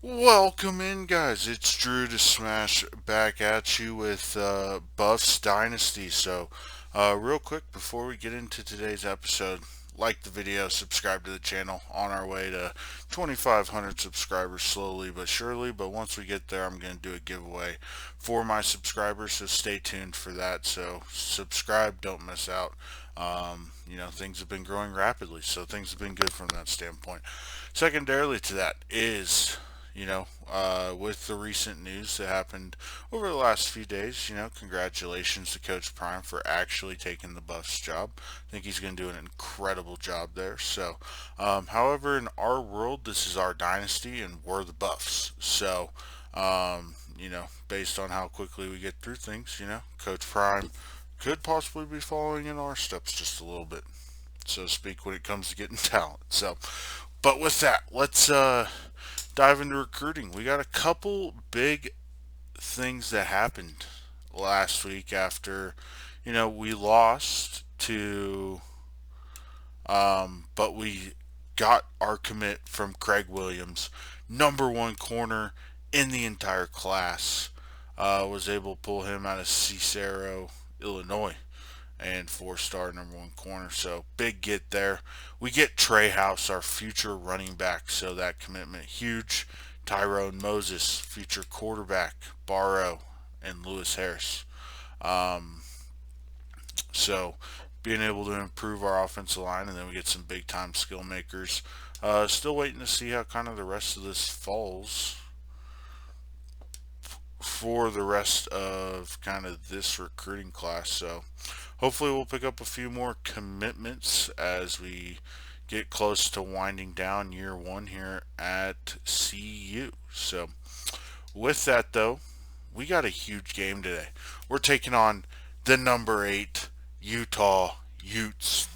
Welcome in, guys. It's Drew to smash back at you with Buffs Dynasty. Real quick before we get into today's episode, like the video, subscribe to the channel. On our way to 2,500 subscribers, slowly but surely. But once we get there, I'm going to do a giveaway for my subscribers. So stay tuned for that. So subscribe, don't miss out. Things have been growing rapidly, so things have been good from that standpoint. Secondarily to that is with the recent news that happened over the last few days, congratulations to Coach Prime for actually taking the Buffs job. I think he's going to do an incredible job there. However, in our world, this is our dynasty and we're the Buffs. Based on how quickly we get through things, Coach Prime could possibly be following in our steps just a little bit, so to speak, when it comes to getting talent. But with that, let's dive into recruiting. We got a couple big things that happened last week after, we lost to, but we got our commit from Craig Williams, number one corner in the entire class. Was able to pull him out of Cicero, Illinois, and four-star number one corner. So big get there. We get Trey House, our future running back. So that commitment huge. Tyrone Moses, future quarterback. Barrow and Lewis Harris. Um, so being able to improve our offensive line, and then we get some big time skill makers. Still waiting to see how kind of the rest of this falls for the rest of kind of this recruiting class. So hopefully we'll pick up a few more commitments as we get close to winding down year one here at CU. So with that though, we got a huge game today. We're taking on the number 8 Utah Utes.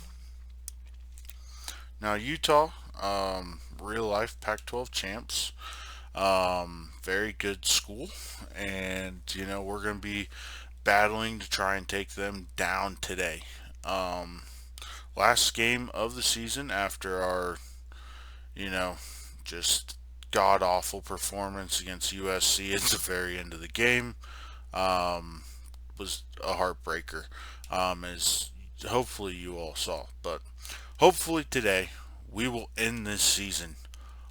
Now Utah, real life Pac-12 champs. Very good school, and we're going to be battling to try and take them down today. Last game of the season after our, you know, just god awful performance against USC at the very end of the game, um, was a heartbreaker, as hopefully you all saw. But hopefully today we will end this season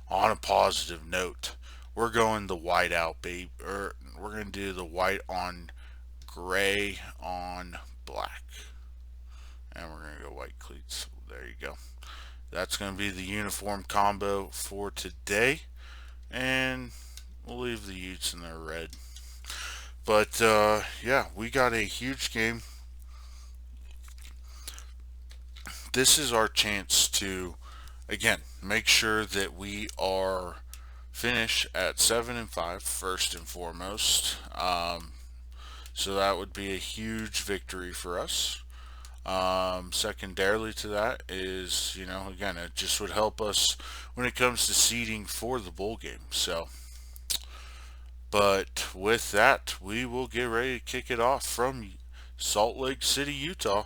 on a positive note. We're going the white out, babe, or we're going to do the white on gray on black, and we're going to go white cleats. There you go. That's going to be the uniform combo for today, and we'll leave the Utes in their red. But yeah, we got a huge game. This is our chance to, again, make sure that we are finish at 7-5 first and foremost. So that would be a huge victory for us. Secondarily to that is, again, it just would help us when it comes to seeding for the bowl game. But with that, we will get ready to kick it off from Salt Lake City, Utah.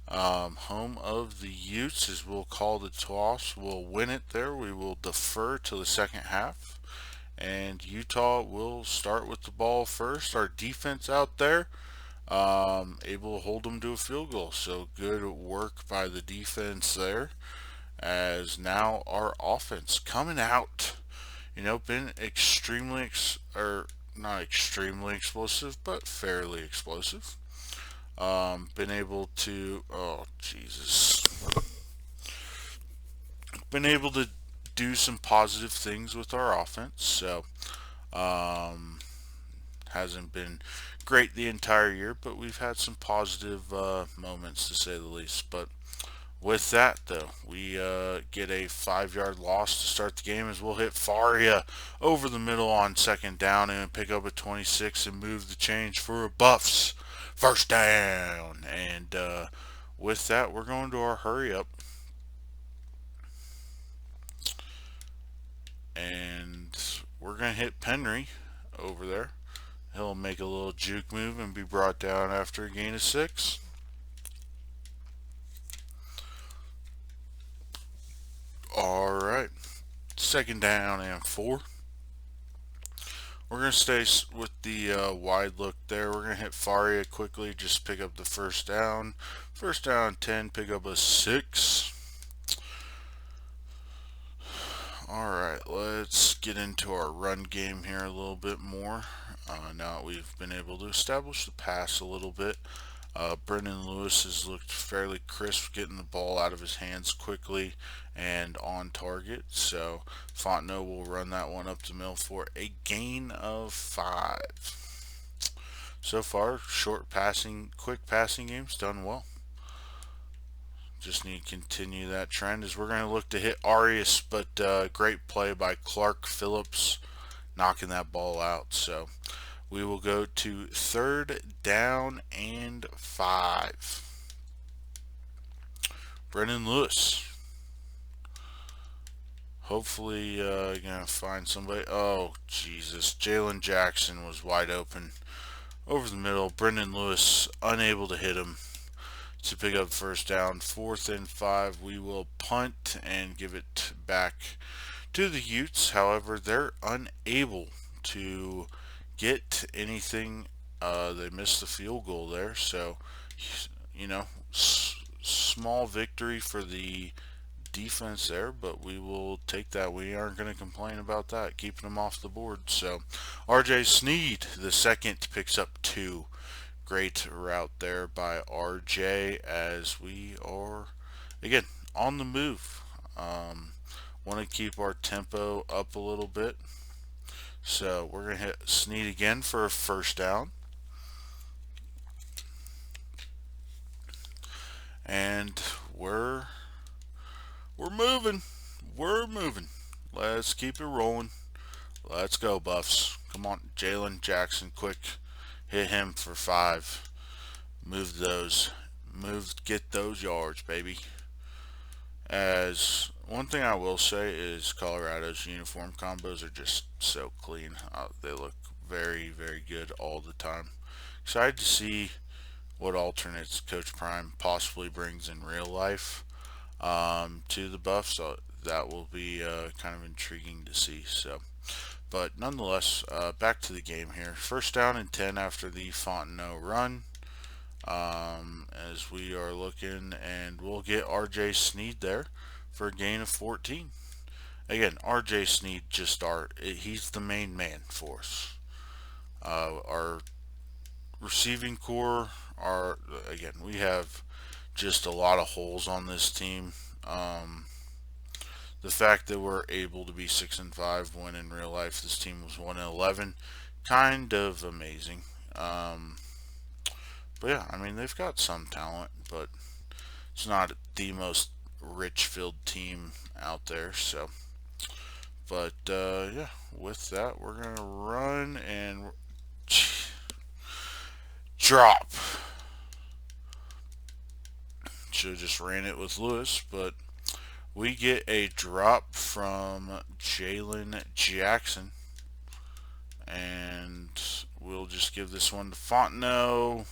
Home of the Utes, as we'll call the toss. We'll win it there. We will defer to the second half. And Utah will start with the ball first. Our defense out there, able to hold them to a field goal. So good work by the defense there. As now our offense coming out, been or not extremely explosive, but fairly explosive. Been able to, oh Jesus, been able to do some positive things with our offense. Um, hasn't been great the entire year, but we've had some positive moments to say the least. But with that, though, we get a 5-yard loss to start the game as we'll hit Faria over the middle on second down and pick up a 26 and move the change for a Buffs first down. And with that, we're going to our hurry up. And we're going to hit Penry over there. He'll make a little juke move and be brought down after a gain of 6. All right. Second down and 4. We're going to stay with the wide look there. We're going to hit Faria quickly, just pick up the first down. First down 10, pick up a 6. Alright, let's get into our run game here a little bit more. Now that we've been able to establish the pass a little bit. Brendan Lewis has looked fairly crisp, getting the ball out of his hands quickly and on target. So Fontenot will run that one up the middle for a gain of 5. So far, quick passing game's done well. Just need to continue that trend as we're going to look to hit Arias, but great play by Clark Phillips knocking that ball out. So we will go to third down and 5. Brendan Lewis. Hopefully gonna find somebody. Oh Jesus, Jalen Jackson was wide open over the middle. Brendan Lewis unable to hit him to pick up first down. 4th and 5. We will punt and give it back to the Utes. However, they're unable to get anything. They missed the field goal there, so small victory for the defense there, but we will take that. We aren't going to complain about that, keeping them off the board. So RJ Sneed, the second, picks up 2. Great route there by RJ as we are, again, on the move. Want to keep our tempo up a little bit. So we're going to hit Sneed again for a first down. And we're moving. We're moving. Let's keep it rolling. Let's go, Buffs. Come on, Jalen Jackson, quick. Hit him for 5. Move those. Get those yards, baby. As one thing I will say is Colorado's uniform combos are just so clean. They look very, very good all the time. Excited to see what alternates Coach Prime possibly brings in real life to the Buffs. So that will be kind of intriguing to see. So, but nonetheless, back to the game here. First down and 10 after the Fontenot run. As we are looking, and we'll get RJ Sneed there for a gain of 14. Again, RJ Sneed he's the main man for us. Our receiving core we have just a lot of holes on this team. The fact that we're able to be 6 and 5 when in real life this team was 1 and 11, kind of amazing. But yeah, I mean, they've got some talent, but it's not the most rich filled team out there. So, but yeah, with that, we're gonna run and drop. Should have just ran it with Lewis, but we get a drop from Jalen Jackson, and we'll just give this one to Fontenot.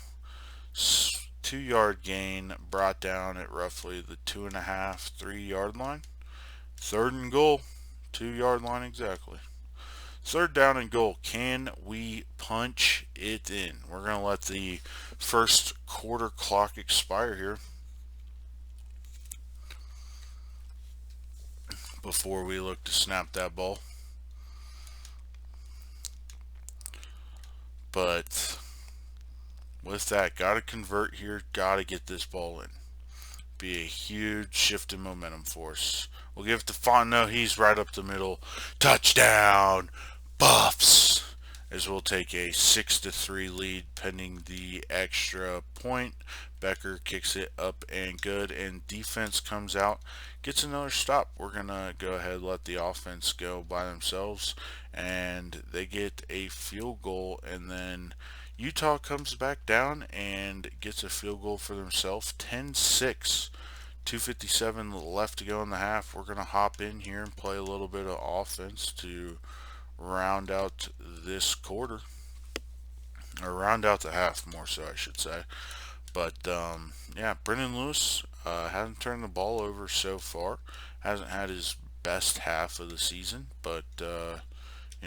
2-yard gain, brought down at roughly the 2.5, 3-yard line. 3rd and goal, 2-yard line exactly. 3rd down and goal. Can we punch it in? We're going to let the first quarter clock expire here before we look to snap that ball. But with that, got to convert here, got to get this ball in. Be a huge shift in momentum for us. We'll give it to Fontenot. He's right up the middle. Touchdown, Buffs! As we'll take a 6-3 lead pending the extra point. Becker kicks it up and good, and defense comes out, gets another stop. We're gonna go ahead and let the offense go by themselves, and they get a field goal, and then Utah comes back down and gets a field goal for themselves. 10-6. 2:57 left to go in the half. We're going to hop in here and play a little bit of offense to round out this quarter. Or round out the half, more so, I should say. But, yeah, Brendan Lewis hasn't turned the ball over so far. Hasn't had his best half of the season. But,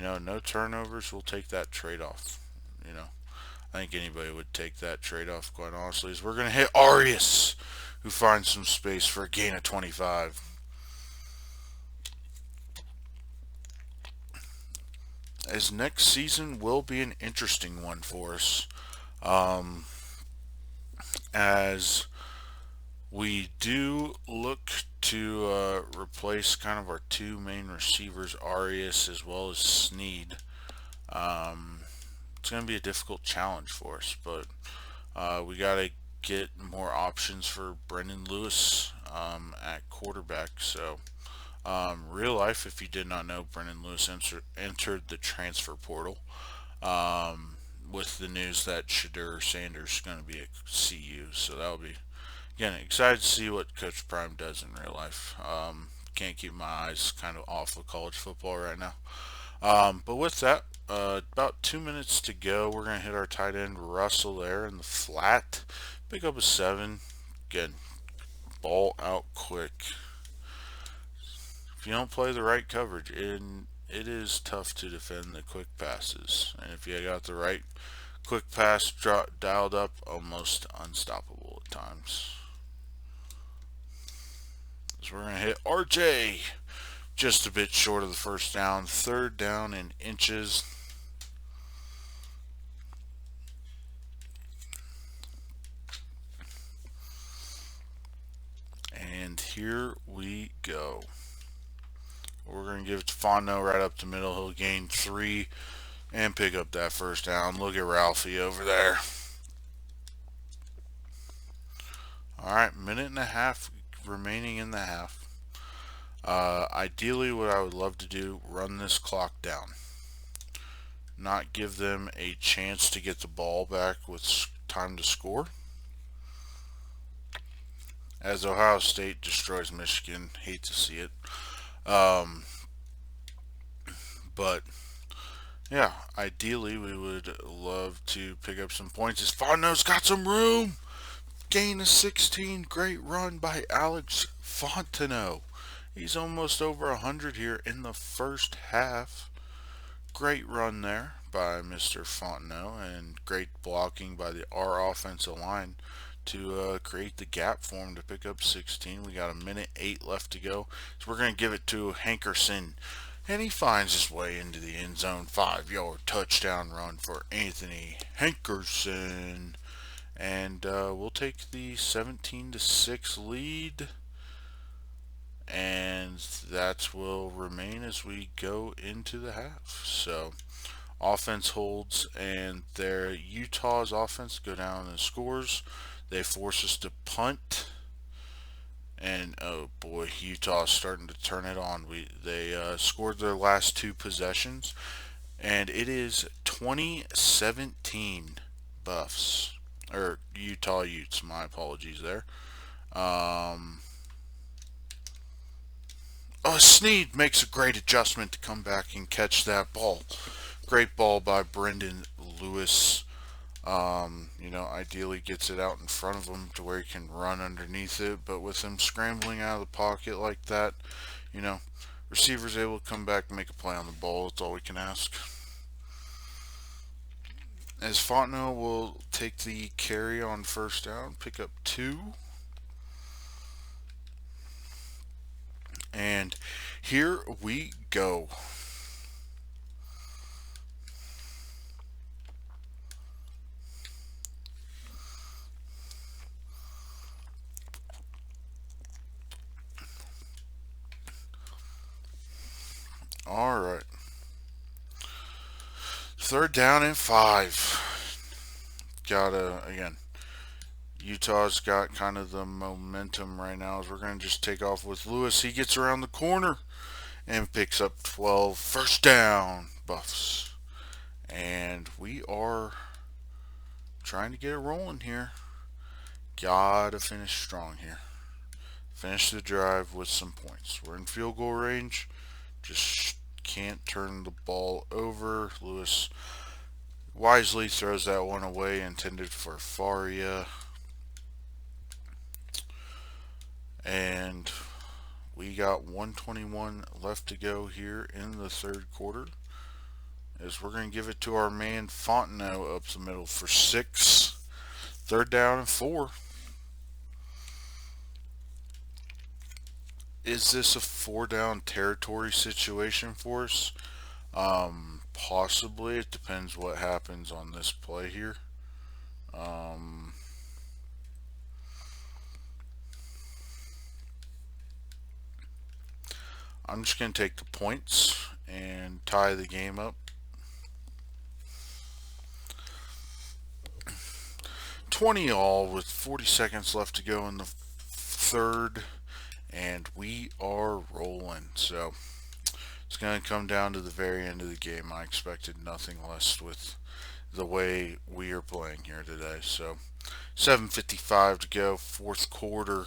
No turnovers. We'll take that trade-off. You know, I think anybody would take that trade-off, quite honestly. As we're going to hit Arias, who finds some space for a gain of 25. As next season will be an interesting one for us. Um, as we do look to replace kind of our two main receivers, Arias as well as Sneed. It's going to be a difficult challenge for us, but we got to get more options for Brendan Lewis at quarterback. So, real life, if you did not know, Brendan Lewis entered the transfer portal with the news that Shadur Sanders is going to be at CU. So that'll be, again, excited to see what Coach Prime does in real life. Can't keep my eyes kind of off of college football right now. But with that, about 2 minutes to go. We're going to hit our tight end Russell there in the flat. Pick up a 7. Again, ball out quick. If you don't play the right coverage, it is tough to defend the quick passes. And if you got the right quick pass dialed up, almost unstoppable at times. So we're going to hit RJ. Just a bit short of the first down. 3rd down in inches. And here we go. We're going to give it to Fondo right up the middle. He'll gain 3 and pick up that first down. Look at Ralphie over there. Alright, minute and a half remaining in the half. Ideally, what I would love to do, run this clock down. Not give them a chance to get the ball back with time to score. As Ohio State destroys Michigan. Hate to see it. But, yeah, ideally we would love to pick up some points. As Fondo's got some room. Gain of 16. Great run by Alex Fontenot. He's almost over 100 here in the first half. Great run there by Mr. Fontenot, and great blocking by our offensive line to create the gap for him to pick up 16. We got a minute 8 left to go. So we're going to give it to Hankerson. And he finds his way into the end zone. 5-yard touchdown run for Anthony Hankerson. And we'll take the 17-6 lead. And that will remain as we go into the half. So offense holds, and their Utah's offense go down and scores. They force us to punt, and oh boy, Utah's starting to turn it on. They scored their last 2 possessions, and it is 2017 Buffs, or Utah Utes. My apologies there. Sneed makes a great adjustment to come back and catch that ball. Great ball by Brendan Lewis. Ideally gets it out in front of him to where he can run underneath it. But with him scrambling out of the pocket like that, receiver's able to come back and make a play on the ball. That's all we can ask. As Fontenot will take the carry on first down, pick up 2. And here we go. All right. 3rd down and 5. Again, Utah's got kind of the momentum right now as we're going to just take off with Lewis. He gets around the corner and picks up 12. First down, Buffs. And we are trying to get it rolling here. Gotta finish strong here. Finish the drive with some points. We're in field goal range. Just can't turn the ball over. Lewis wisely throws that one away, intended for Faria. And we got 1:21 left to go here in the 3rd quarter. is we're going to give it to our man Fontenot up the middle for 6. 3rd down and 4. Is this a 4-down territory situation for us? Possibly. It depends what happens on this play here. I'm just going to take the points and tie the game up. 20 all with 40 seconds left to go in the 3rd, and we are rolling. So it's going to come down to the very end of the game. I expected nothing less with the way we are playing here today. So 7:55 to go, 4th quarter,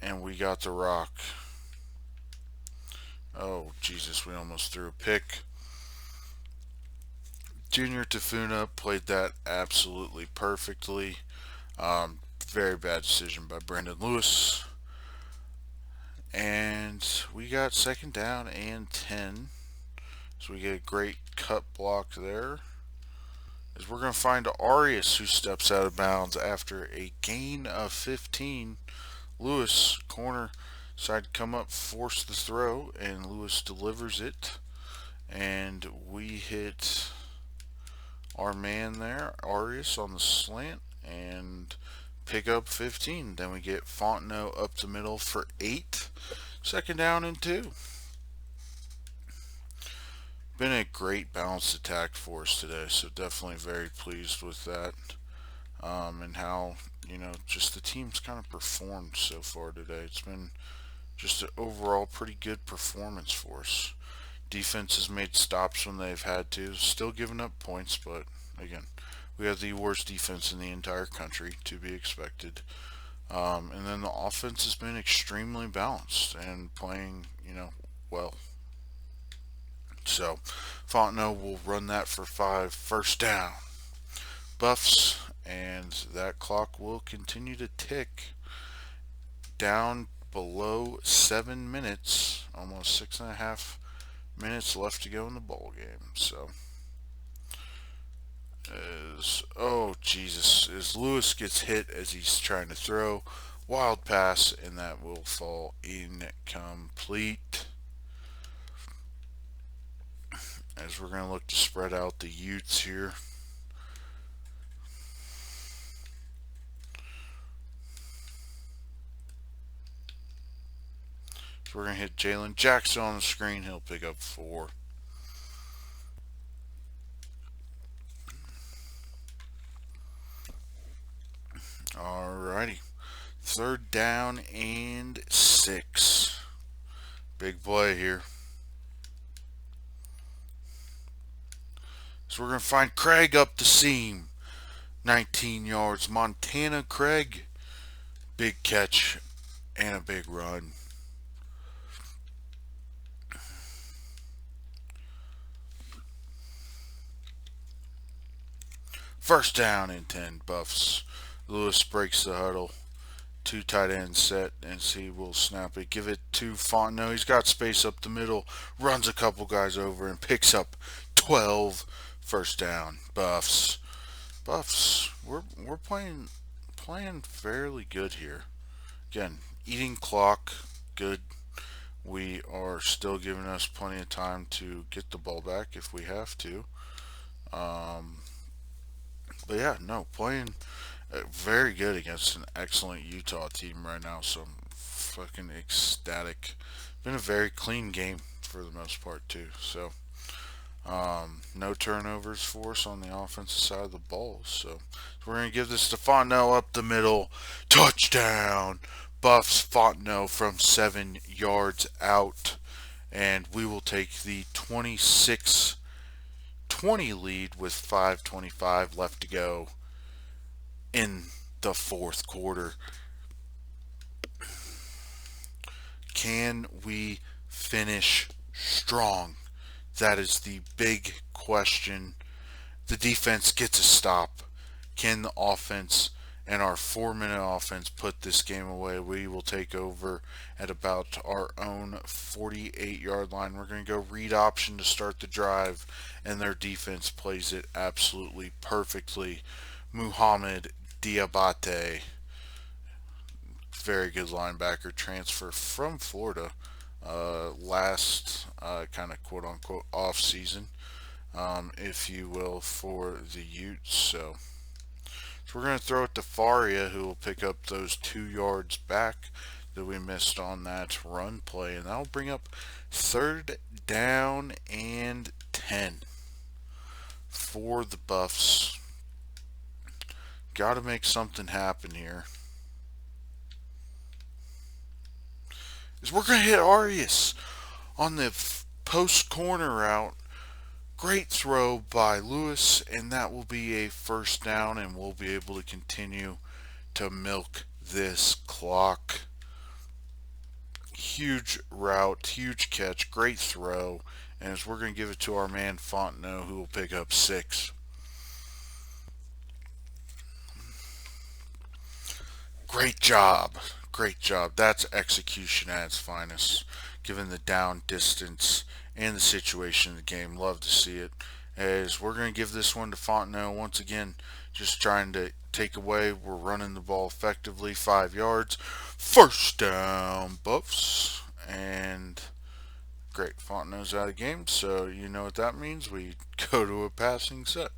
and we got the rock. Oh, Jesus, we almost threw a pick. Junior Tafuna played that absolutely perfectly. Very bad decision by Brendan Lewis. And we got 2nd down and 10. So we get a great cut block there. As we're going to find Arias, who steps out of bounds after a gain of 15. Lewis, corner, side to come up, force the throw, and Lewis delivers it. And we hit our man there, Arias, on the slant, and pick up 15. Then we get Fontenot up the middle for 8. 2nd down and 2. Been a great balanced attack for us today, so definitely very pleased with that. And how, just the team's kind of performed so far today. It's been just an overall pretty good performance for us. Defense has made stops when they've had to, still giving up points, but again, we have the worst defense in the entire country, to be expected. And then the offense has been extremely balanced and playing, well. So Fontenot will run that for 5, 1st down. Buffs, and that clock will continue to tick down below 7 minutes, almost 6.5 minutes left to go in the ball game. So as Lewis gets hit as he's trying to throw, wild pass, and that will fall incomplete. As we're going to look to spread out the Utes here. So we're going to hit Jalen Jackson on the screen. He'll pick up 4. Alrighty. 3rd down and 6. Big play here. So we're going to find Craig up the seam. 19 yards. Montana Craig. Big catch and a big run. First down and 10, Buffs. Lewis breaks the huddle. 2 tight ends set, and he will snap it. Give it to Fontenot. He's got space up the middle. Runs a couple guys over and picks up 12. First down, Buffs. We're playing fairly good here. Again, eating clock, good. We are still giving us plenty of time to get the ball back if we have to. But yeah, no, playing very good against an excellent Utah team right now. So I'm fucking ecstatic. Been a very clean game for the most part too. So no turnovers for us on the offensive side of the ball. So we're going to give this to Fontenot up the middle. Touchdown! Buffs Fontenot from 7 yards out. And we will take the 26-20 lead with 5:25 left to go in the 4th quarter. Can we finish strong? That is the big question. The defense gets a stop. Can the offense and our 4-minute offense put this game away. We will take over at about our own 48-yard line. We're going to go read option to start the drive, and their defense plays it absolutely perfectly. Muhammad Diabate, very good linebacker, transfer from Florida last kind of quote unquote off season, if you will, for the Utes. So we're going to throw it to Faria, who will pick up those 2 yards back that we missed on that run play. And that'll bring up 3rd down and 10 for the Buffs. Got to make something happen here. We're going to hit Arias on the post corner route. Great throw by Lewis, and that will be a 1st down, and we'll be able to continue to milk this clock. Huge route, huge catch, great throw, and as we're going to give it to our man Fontenot, who will pick up 6. Great job. Great job. That's execution at its finest, given the down distance and the situation of the game. Love to see it. As we're going to give this one to Fontenot once again, just trying to take away. We're running the ball effectively, 5 yards. 1st down, Buffs. And great, Fontenot's out of game, so you know what that means. We go to a passing set.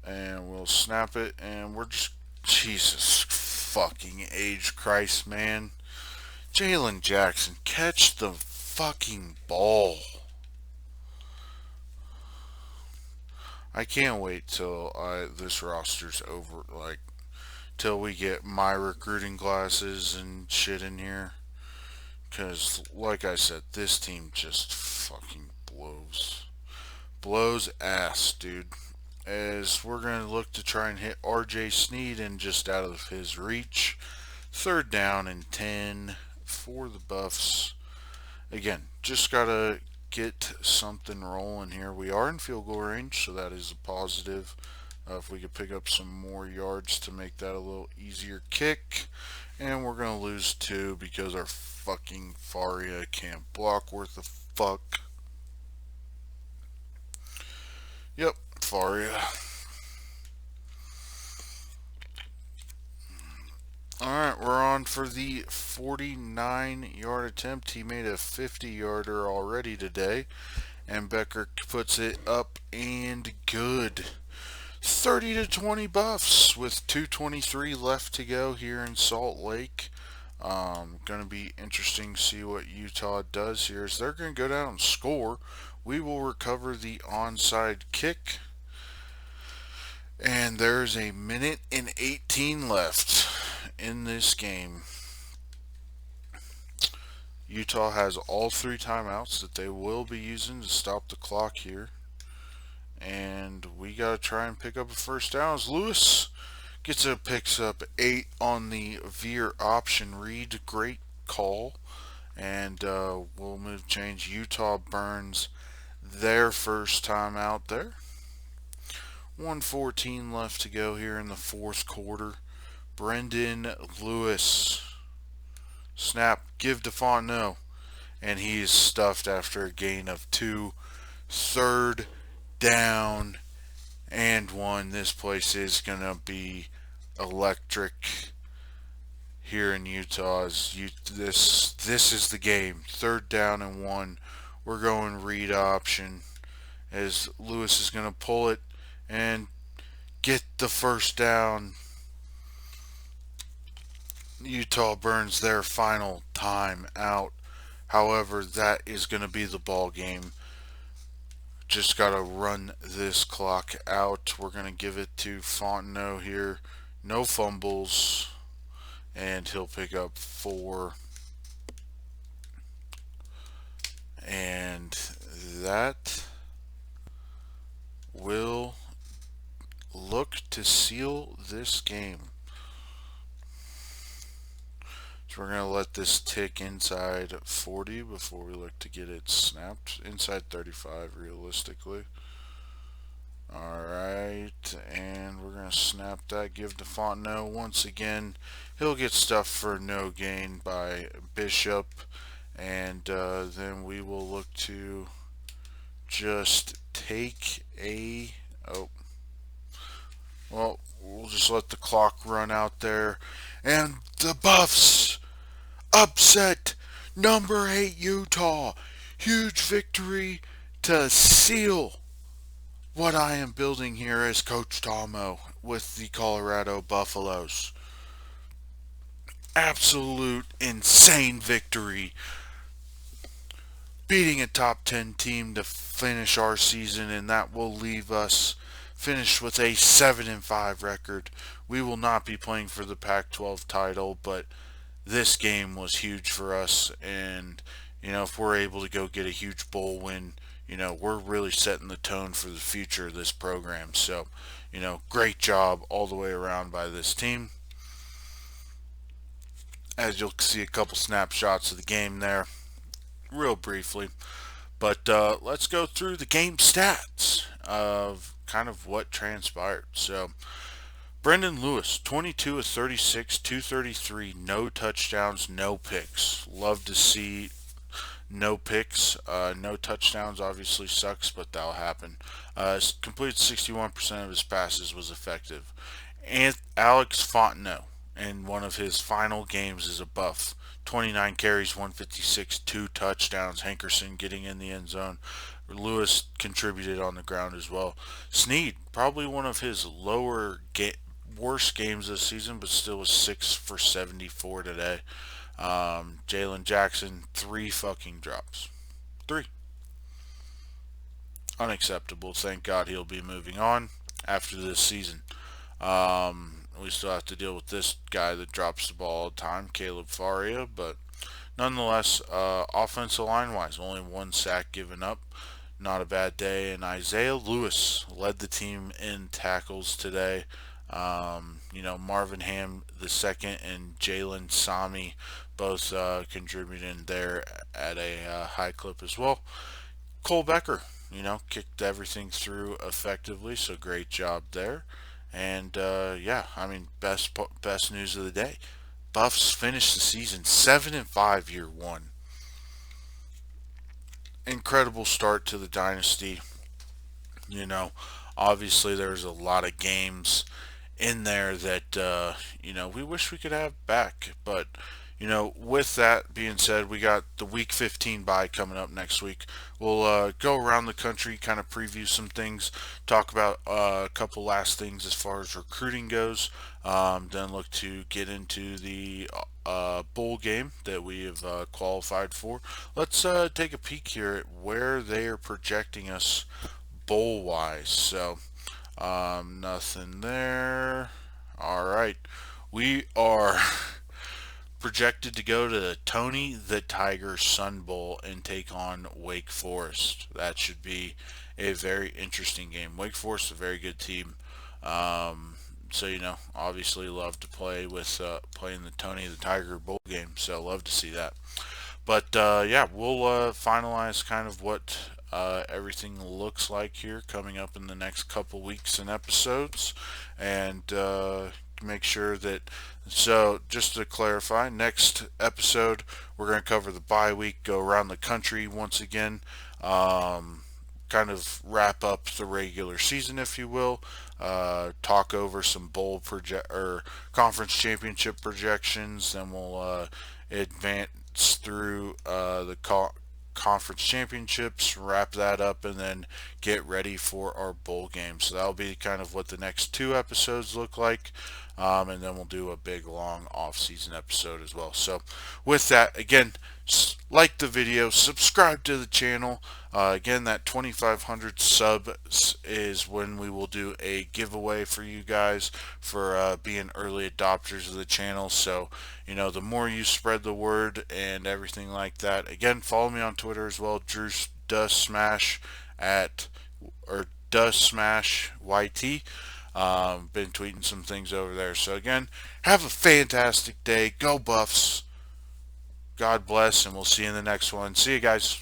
And we'll snap it, and we're just, Jesus fucking H Christ, man. Jalen Jackson, catch the fucking ball. I can't wait till this roster's over, like, till we get my recruiting glasses and shit in here. Because, like I said, this team just fucking blows. Blows ass, dude. As we're going to look to try and hit RJ Sneed and just out of his reach. 3rd down and 10 for the Buffs. Again, just got to get something rolling here. We are in field goal range, so that is a positive. If we could pick up some more yards to make that a little easier kick. And we're going to lose 2 because our fucking Faria can't block worth a fuck. Yep, Faria. Alright, we're on for the 49-yard attempt. He made a 50-yarder already today. And Becker puts it up and good. 30-20 Buffs with 2:23 left to go here in Salt Lake. Going to be interesting to see what Utah does here. As they're going to go down and score. We will recover the onside kick. And there's a 1:18 left in this game. Utah has all 3 timeouts that they will be using to stop the clock here. And we got to try and pick up a 1st down as Lewis picks up 8 on the veer option read. Great call. And we'll move change. Utah burns their 1st timeout there. 1:14 left to go here in the 4th quarter. Brendan Lewis. Snap. Give to Fontenot. And he is stuffed after a gain of 2. 3rd down and 1. This place is going to be electric here in Utah. This is the game. 3rd down and 1. We're going read option as Lewis is going to pull it and get the 1st down. Utah burns their final time out. However, that is going to be the ball game. Just got to run this clock out. We're going to give it to Fontenot here. No fumbles. And he'll pick up 4. And that will look to seal this game. So we're going to let this tick inside 40 before we look to get it snapped. Inside 35 realistically. Alright, and we're going to snap that, give to Fontenot once again. He'll get stuff for no gain by Bishop, and then we will look to just take a... Oh, well, we'll just let the clock run out there. And the Buffs upset number 8 Utah. Huge victory to seal what I am building here as Coach Tomo with the Colorado Buffaloes. Absolute insane victory. Beating a top 10 team to finish our season, and that will leave us finished with a 7-5 record. We will not be playing for the Pac-12 title, but this game was huge for us, and if we're able to go get a huge bowl win, we're really setting the tone for the future of this program. So, great job all the way around by this team. As you'll see a couple snapshots of the game there, real briefly. But let's go through the game stats of kind of what transpired. So, Brendan Lewis, 22 of 36, 233, no touchdowns, no picks. Love to see no picks. No touchdowns obviously sucks, but that'll happen. Completed 61% of his passes, was effective. And Alex Fontenot, in one of his final games as a Buff, 29 carries, 156, 2 touchdowns. Hankerson getting in the end zone. Lewis contributed on the ground as well. Snead, probably one of his worst games this season, but still was 6 for 74 today. Jalen Jackson, 3 fucking drops. 3. Unacceptable. Thank God he'll be moving on after this season. We still have to deal with this guy that drops the ball all the time, Caleb Faria, but nonetheless, offensive line-wise, only 1 sack given up. Not a bad day. And Isaiah Lewis led the team in tackles today. Marvin Ham the second and Jalen Sami both contributing there at a high clip as well. Cole Becker, kicked everything through effectively, so great job there. And best news of the day. Buffs finished the season 7-5 year one. Incredible start to the Dynasty. Obviously there's a lot of games in there that we wish we could have back, but with that being said, we got the week 15 bye coming up next week. We'll go around the country, kind of preview some things, talk about a couple last things as far as recruiting goes, then look to get into the bowl game that we have qualified for. Let's take a peek here at where they are projecting us bowl wise. So nothing there. All right, we are projected to go to Tony the Tiger Sun Bowl and take on Wake Forest. That should be a very interesting game. Wake Forest is a very good team. So obviously love to play with playing the Tony the Tiger Bowl game. So love to see that. But we'll finalize kind of what everything looks like here coming up in the next couple weeks and episodes, and make sure that, so just to clarify, next episode we're going to cover the bye week, go around the country once again, kind of wrap up the regular season, if you will, talk over some bowl or conference championship projections, then we'll advance through the conference championships, wrap that up, and then get ready for our bowl game. So that'll be kind of what the next 2 episodes look like, and then we'll do a big long off-season episode as well. So with that, again, like the video, subscribe to the channel. Again, that 2,500 subs is when we will do a giveaway for you guys for being early adopters of the channel. So the more you spread the word and everything like that. Again, follow me on Twitter as well, Drew Does Smash Does Smash YT. Been tweeting some things over there. So again, have a fantastic day. Go Buffs. God bless, and we'll see you in the next one. See you guys.